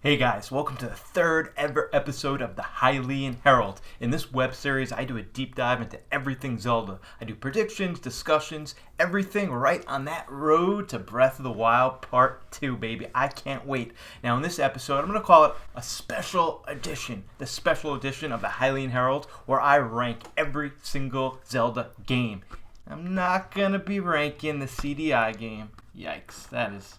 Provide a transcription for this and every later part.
Hey guys, welcome to the third ever episode of the Hylian Herald. In this web series, I do a deep dive into everything Zelda. I do predictions, discussions, everything right on that road to Breath of the Wild Part 2, baby. I can't wait. Now in this episode, I'm going to call it a special edition. The special edition of the Hylian Herald, where I rank every single Zelda game. I'm not going to be ranking the CDI game. Yikes, that's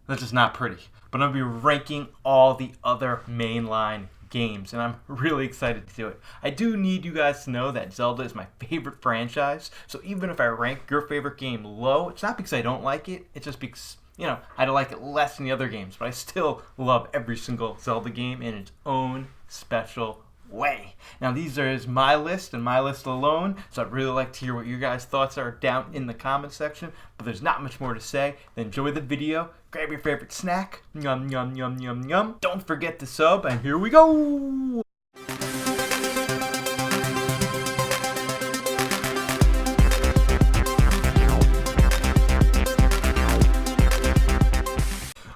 just not pretty. But I'm going to be ranking all the other mainline games, and I'm really excited to do it. I do need you guys to know that Zelda is my favorite franchise, so even if I rank your favorite game low, it's not because I don't like it, it's just because, I don't like it less than the other games, but I still love every single Zelda game in its own special way. Now these is my list and my list alone, so I'd really like to hear what your guys' thoughts are down in the comment section, but there's not much more to say. Then enjoy the video, grab your favorite snack, yum yum yum yum yum, don't forget to sub, and here we go!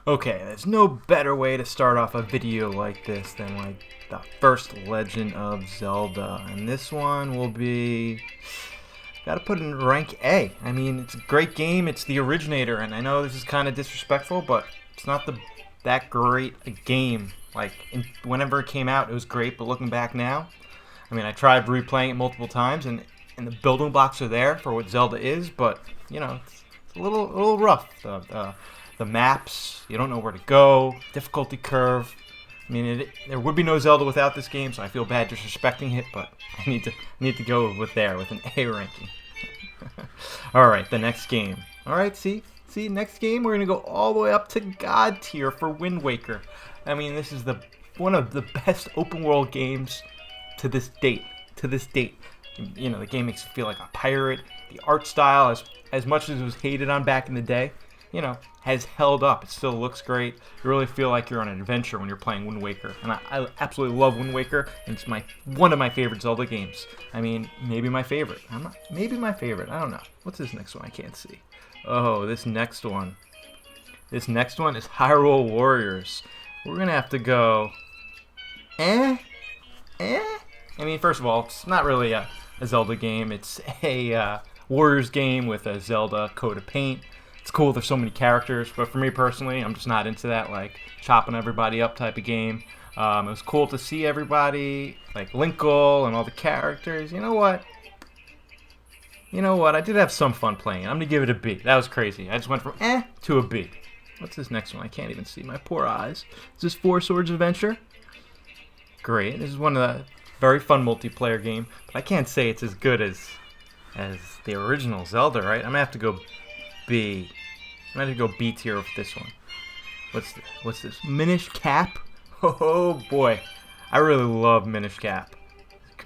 Okay, there's no better way to start off a video like this than the first Legend of Zelda. And this one will be, gotta put in rank A. I mean, it's a great game, it's the originator, and I know this is kind of disrespectful, but it's not that great a game. Whenever it came out, it was great, but looking back now, I mean, I tried replaying it multiple times, and the building blocks are there for what Zelda is, but, it's a little rough. The maps, you don't know where to go, difficulty curve. I mean, there would be no Zelda without this game, so I feel bad disrespecting it, but I need to go with an A ranking. All right, the next game. All right, see, next game we're gonna go all the way up to God tier for Wind Waker. I mean, this is one of the best open world games to this date. The game makes you feel like a pirate. The art style, as much as it was hated on back in the day, has held up. It still looks great. You really feel like you're on an adventure when you're playing Wind Waker. And I absolutely love Wind Waker. And it's one of my favorite Zelda games. I mean, maybe my favorite. Maybe my favorite. I don't know. What's this next one? I can't see. Oh, this next one. This next one is Hyrule Warriors. We're going to have to go... I mean, first of all, it's not really a Zelda game. It's a Warriors game with a Zelda coat of paint. It's cool, there's so many characters, but for me personally, I'm just not into that, chopping everybody up type of game. It was cool to see everybody, Linkle and all the characters. You know what? I did have some fun playing. I'm going to give it a B. That was crazy. I just went from to a B. What's this next one? I can't even see. My poor eyes. Is this Four Swords Adventure? Great. This is one of the very fun multiplayer game, but I can't say it's as good as the original Zelda, right? I'm going to have to go B. I'm going to go B tier with this one. What's this? Minish Cap? Oh boy. I really love Minish Cap.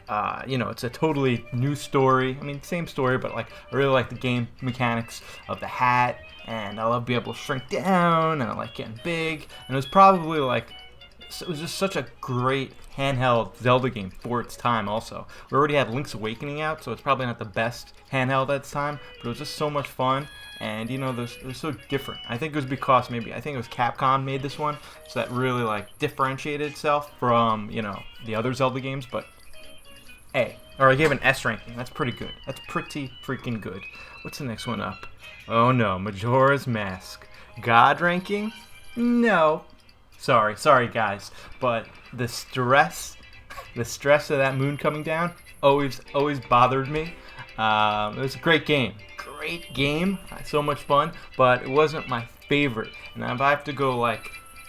It's a totally new story. I mean, same story, but I really like the game mechanics of the hat, and I love being able to shrink down, and I like getting big, and it was probably it was just such a great handheld Zelda game for its time also. We already had Link's Awakening out, so it's probably not the best handheld at its time, but it was just so much fun, and they're so different. I think it was because I think it was Capcom made this one, so that really differentiated itself from, the other Zelda games, but A. Or I gave an S ranking. That's pretty good. That's pretty freaking good. What's the next one up? Oh no, Majora's Mask. God ranking? No. Sorry guys, but the stress of that moon coming down always bothered me. It was a great game, so much fun, but it wasn't my favorite. And if I have to go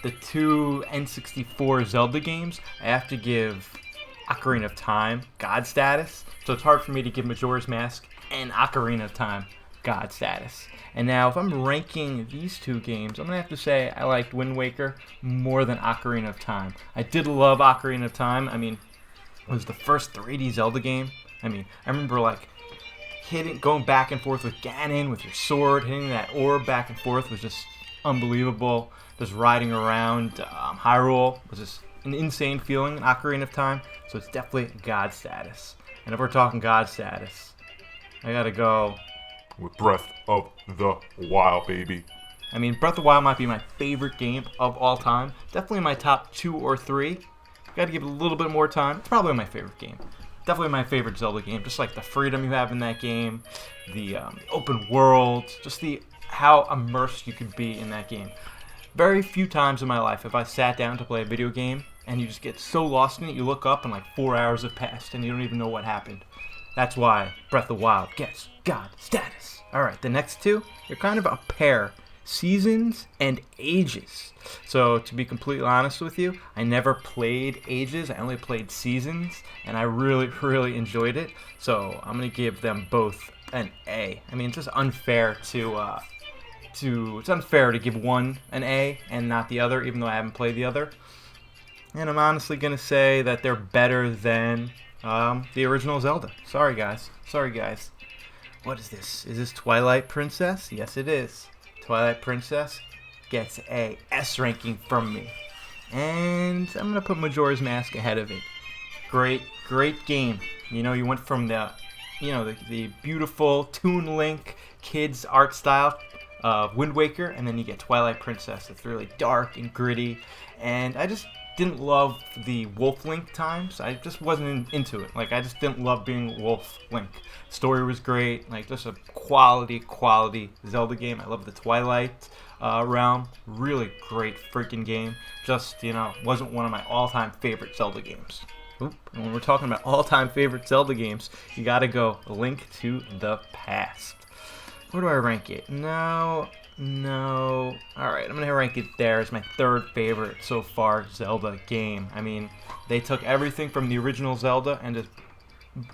the two N64 Zelda games, I have to give Ocarina of Time God status. So it's hard for me to give Majora's Mask and Ocarina of Time God status. And now, if I'm ranking these two games, I'm going to have to say I liked Wind Waker more than Ocarina of Time. I did love Ocarina of Time. I mean, it was the first 3D Zelda game. I mean, I remember, going back and forth with Ganon, with your sword, hitting that orb back and forth was just unbelievable. Just riding around Hyrule was just an insane feeling in Ocarina of Time. So it's definitely God status. And if we're talking God status, I got to go with Breath of the Wild, baby. I mean, Breath of the Wild might be my favorite game of all time. Definitely my top 2 or 3. Gotta give it a little bit more time. It's probably my favorite game. Definitely my favorite Zelda game. Just like the freedom you have in that game, the open world, just how immersed you could be in that game. Very few times in my life have I sat down to play a video game and you just get so lost in it, you look up and like 4 hours have passed and you don't even know what happened. That's why Breath of the Wild gets God status. Alright, the next two, they're kind of a pair. Seasons and Ages. So to be completely honest with you, I never played Ages. I only played Seasons, and I really enjoyed it. So I'm gonna give them both an A. I mean, it's just unfair it's unfair to give one an A and not the other, even though I haven't played the other. And I'm honestly gonna say that they're better than the original Zelda. Sorry guys. What is this? Is this Twilight Princess? Yes, it is. Twilight Princess gets a S ranking from me. And I'm going to put Majora's Mask ahead of it. Great game. You know, you went from the beautiful Toon Link kids art style of Wind Waker, and then you get Twilight Princess. It's really dark and gritty. And I just didn't love the Wolf Link times. I just wasn't into it. Like, I just didn't love being Wolf Link. Story was great. Like, just a quality Zelda game. I love the Twilight realm. Really great freaking game. Just, wasn't one of my all-time favorite Zelda games. Oop. And when we're talking about all-time favorite Zelda games, you gotta go A Link to the Past. Where do I rank it? No. Alright, I'm going to rank it there as my third favorite so far Zelda game. I mean, they took everything from the original Zelda and just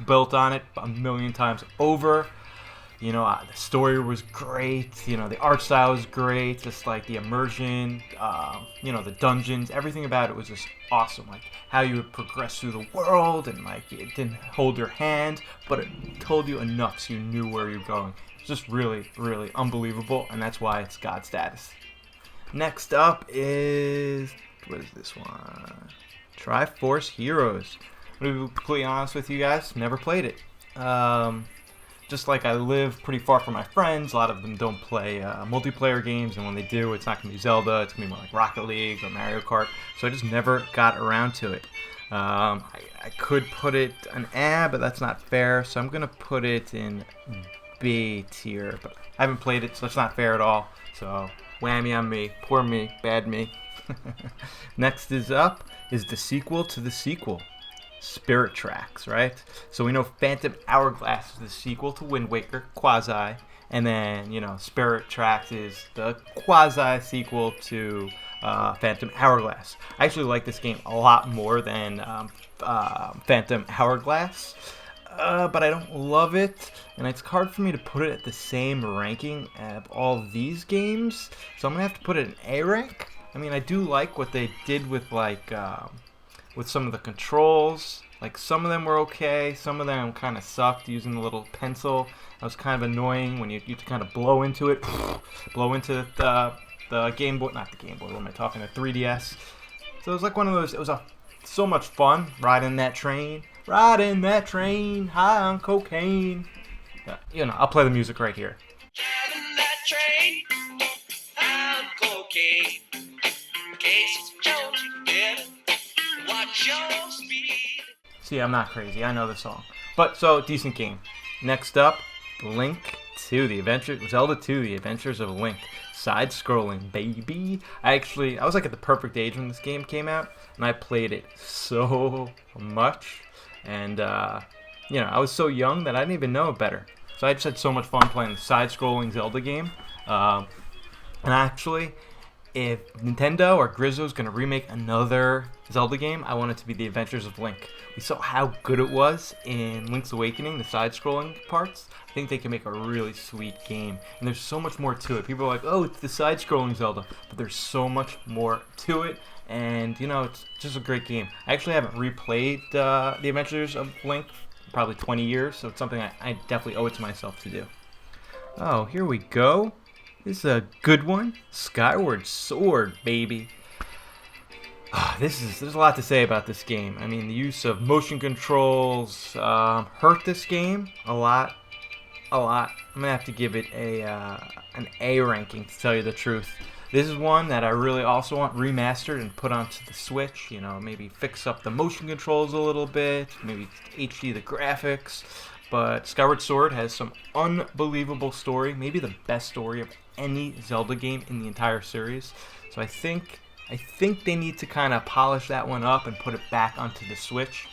built on it a million times over. The story was great. The art style was great. Just like the immersion, the dungeons, everything about it was just awesome. Like how you would progress through the world, and like it didn't hold your hand, but it told you enough so you knew where you're going. Just really unbelievable, and that's why it's God status. Next up is, what is this one? Triforce Heroes. I'm going to be completely honest with you guys, never played it. Just like I live pretty far from my friends, a lot of them don't play multiplayer games, and when they do, it's not going to be Zelda, it's going to be more like Rocket League or Mario Kart, so I just never got around to it. I could put it an A, but that's not fair, so I'm going to put it in B tier, but I haven't played it, so it's not fair at all. So whammy on me, poor me, bad me. Next is the sequel to the sequel, Spirit Tracks, right? So we know Phantom Hourglass is the sequel to Wind Waker, quasi, and then Spirit Tracks is the quasi sequel to Phantom Hourglass. I actually like this game a lot more than Phantom Hourglass. But I don't love it, and it's hard for me to put it at the same ranking of all these games, so I'm gonna have to put it in A rank. I mean, I do like what they did with with some of the controls. Like, some of them were okay, some of them kind of sucked using the little pencil. That was kind of annoying when you kind of blow into it, blow into the Game Boy, not the Game Boy, what am I talking, the 3DS. So it was like one of those, it was so much fun riding that train high on cocaine. I'll play the music right here. Driving that train high on cocaine. In case it's Jones, you get it. Watch your speed. See, I'm not crazy. I know the song. But, so, decent game. Next up, Zelda 2, The Adventures of Link. Side-scrolling, baby. I was like at the perfect age when this game came out, and I played it so much. And, I was so young that I didn't even know it better. So I just had so much fun playing the side-scrolling Zelda game. And actually, if Nintendo or Grizzo's going to remake another Zelda game, I want it to be The Adventures of Link. We saw how good it was in Link's Awakening, the side-scrolling parts. I think they can make a really sweet game. And there's so much more to it. People are like, oh, it's the side-scrolling Zelda. But there's so much more to it. And, it's just a great game. I actually haven't replayed The Adventures of Link in probably 20 years, so it's something I definitely owe it to myself to do. Oh, here we go. This is a good one. Skyward Sword, baby. There's a lot to say about this game. I mean, the use of motion controls hurt this game a lot. I'm gonna have to give it a an A ranking, to tell you the truth. This is one that I really also want remastered and put onto the Switch. You know, maybe fix up the motion controls a little bit, maybe HD the graphics. But Skyward Sword has some unbelievable story, maybe the best story of any Zelda game in the entire series. So I think they need to kind of polish that one up and put it back onto the Switch.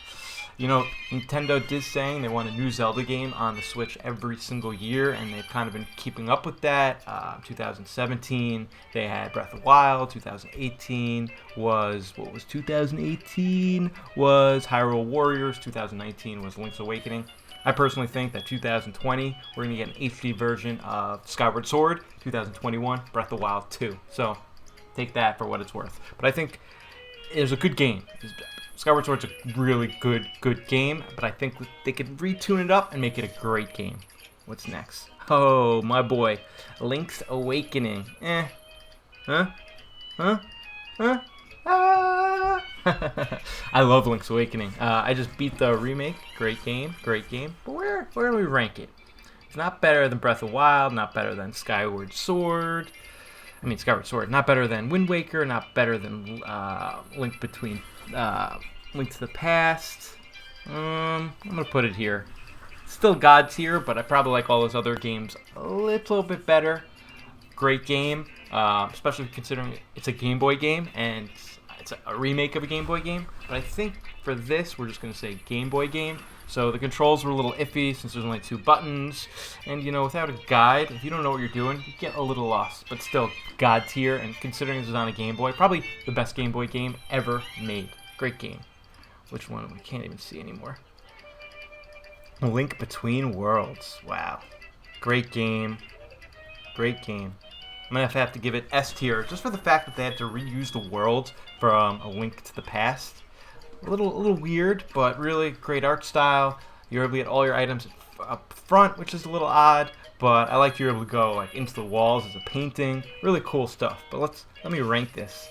You know, Nintendo did saying they want a new Zelda game on the Switch every single year, and they've kind of been keeping up with that. 2017, they had Breath of the Wild. 2018 was, 2018 was Hyrule Warriors. 2019 was Link's Awakening. I personally think that 2020, we're going to get an HD version of Skyward Sword. 2021, Breath of the Wild 2. So, take that for what it's worth. But I think it was a good game. Skyward Sword's a really good game, but I think they could retune it up and make it a great game. What's next? Oh, my boy. Link's Awakening. Huh? Ah! I love Link's Awakening. I just beat the remake. Great game. But where do we rank it? It's not better than Breath of the Wild, not better than Skyward Sword. Not better than Wind Waker, not better than Link to the Past. I'm gonna put it here. Still God tier, but I probably like all those other games a little bit better. Great game, especially considering it's a Game Boy game and it's a remake of a Game Boy game. But I think for this, we're just gonna say Game Boy game. So the controls were a little iffy since there's only 2 buttons, and you know, without a guide, if you don't know what you're doing, you get a little lost. But still, God tier, and considering this is on a Game Boy, probably the best Game Boy game ever made. Great game. Which one? We can't even see anymore. Link Between Worlds. Wow. Great game. I'm gonna have to give it S tier, just for the fact that they had to reuse the world from A Link to the Past. A little weird, but really great art style. You're able to get all your items up front, which is a little odd, but I like you're able to go like into the walls as a painting. Really cool stuff. But let me rank this.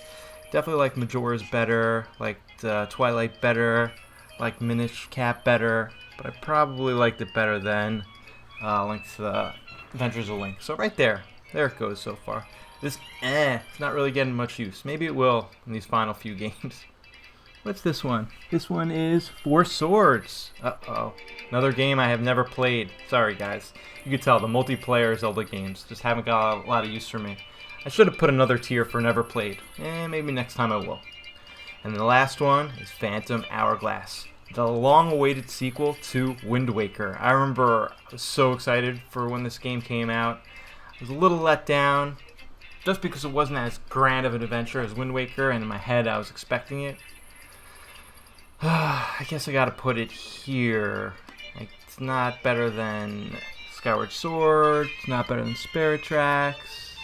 Definitely like Majora's better, like Twilight better, like Minish Cap better, but I probably liked it better than Link to the Adventures of Link. So right there it goes so far. This it's not really getting much use. Maybe it will in these final few games. What's this one? This one is Four Swords. Uh-oh. Another game I have never played. Sorry, guys. You could tell the multiplayer Zelda games just haven't got a lot of use for me. I should have put another tier for never played. Maybe next time I will. And the last one is Phantom Hourglass, the long-awaited sequel to Wind Waker. I remember I was so excited for when this game came out. I was a little let down, just because it wasn't as grand of an adventure as Wind Waker, and in my head I was expecting it. I guess I gotta put it here. Like, it's not better than Skyward Sword, it's not better than Spirit Tracks,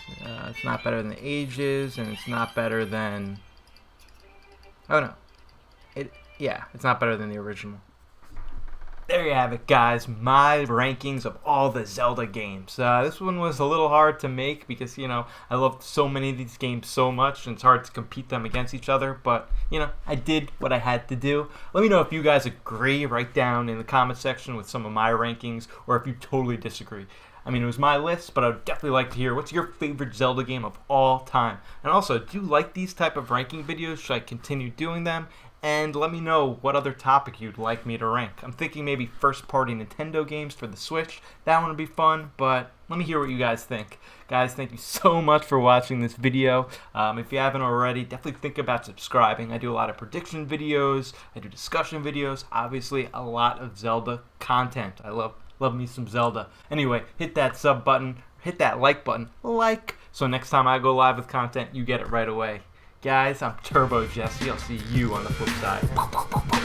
it's not better than Ages, and it's not better than... Oh no. It's not better than the original. There you have it, guys. My rankings of all the Zelda games. This one was a little hard to make because, you know, I loved so many of these games so much, and it's hard to compete them against each other. But, you know, I did what I had to do. Let me know if you guys agree. Write down in the comment section with some of my rankings, or if you totally disagree. I mean, it was my list, but I would definitely like to hear what's your favorite Zelda game of all time. And also, do you like these type of ranking videos? Should I continue doing them? And let me know what other topic you'd like me to rank. I'm thinking maybe first-party Nintendo games for the Switch. That one would be fun, but let me hear what you guys think. Guys, thank you so much for watching this video. If you haven't already, definitely think about subscribing. I do a lot of prediction videos. I do discussion videos. Obviously, a lot of Zelda content. I love me some Zelda. Anyway, hit that sub button. Hit that like button. So next time I go live with content, you get it right away. Guys, I'm Turbo Jesse. I'll see you on the flip side.